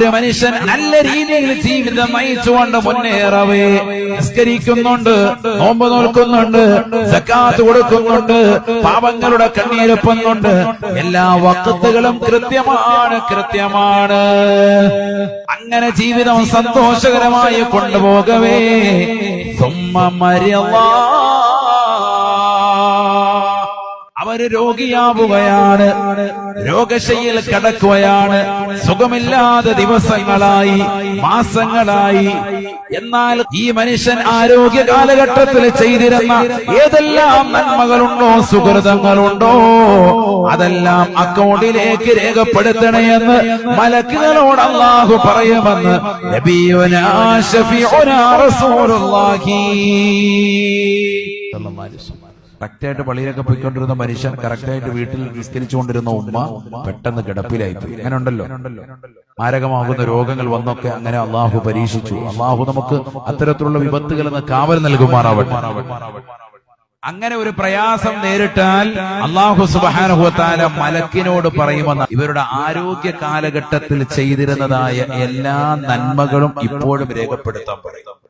ഒരു മനുഷ്യൻ നല്ല രീതിയിൽ ജീവിതം നയിച്ചുകൊണ്ട് മുന്നേറവേ, നിസ്കരിക്കുന്നുണ്ട്, നോമ്പ് നോൽക്കുന്നുണ്ട്, സക്കാത്ത് കൊടുക്കുന്നുണ്ട്, പാപങ്ങളുടെ കണ്ണീരൊപ്പുന്നുണ്ട്, എല്ലാ വഖത്തുകളും കൃത്യമാണ്. അങ്ങനെ ജീവിതം സന്തോഷകരമായി കൊണ്ടുപോകവേ അവര് രോഗിയാവുകയാണ്, രോഗശയ്യയിൽ കിടക്കുകയാണ്, സുഖമില്ലാതെ ദിവസങ്ങളായി, മാസങ്ങളായി. എന്നാൽ ഈ മനുഷ്യൻ ആരോഗ്യ കാലഘട്ടത്തിൽ ചെയ്തിരുന്ന ഏതെല്ലാം നന്മകളുണ്ടോ, സുഹൃതങ്ങളുണ്ടോ, അതെല്ലാം അക്കൗണ്ടിലേക്ക് രേഖപ്പെടുത്തണമെന്ന് മലക്കുകളോട് അല്ലാഹു പറയുമെന്ന് നബിയുനാ ശഫീഉനാ റസൂലുള്ളാഹി സല്ലല്ലാഹു അലൈഹി വസല്ലം. കറക്റ്റായിട്ട് പള്ളിയിലൊക്കെ പോയിക്കൊണ്ടിരുന്ന മനുഷ്യൻ, കറക്റ്റായിട്ട് വീട്ടിൽ നിസ്കരിച്ചുകൊണ്ടിരുന്ന ഉമ്മ പെട്ടെന്ന് കിടപ്പിലായിപ്പോയി. അങ്ങനെ ഉണ്ടല്ലോ, മാരകമാകുന്ന രോഗങ്ങൾ വന്നൊക്കെ അങ്ങനെ അള്ളാഹു പരീക്ഷിച്ചു. അള്ളാഹു നമുക്ക് അത്തരത്തിലുള്ള വിപത്തുകളിൽ നിന്ന് കാവൽ നൽകുമാറാവട്ടെ. അങ്ങനെ ഒരു പ്രയാസം നേരിട്ടാൽ അല്ലാഹു സുബ്ഹാനഹു വ തആല മലക്കിനോട് പറയുമെന്ന്, ഇവരുടെ ആരോഗ്യ കാലഘട്ടത്തിൽ ചെയ്തിരുന്നതായ എല്ലാ നന്മകളും ഇപ്പോഴും രേഖപ്പെടുത്താൻ പറയും.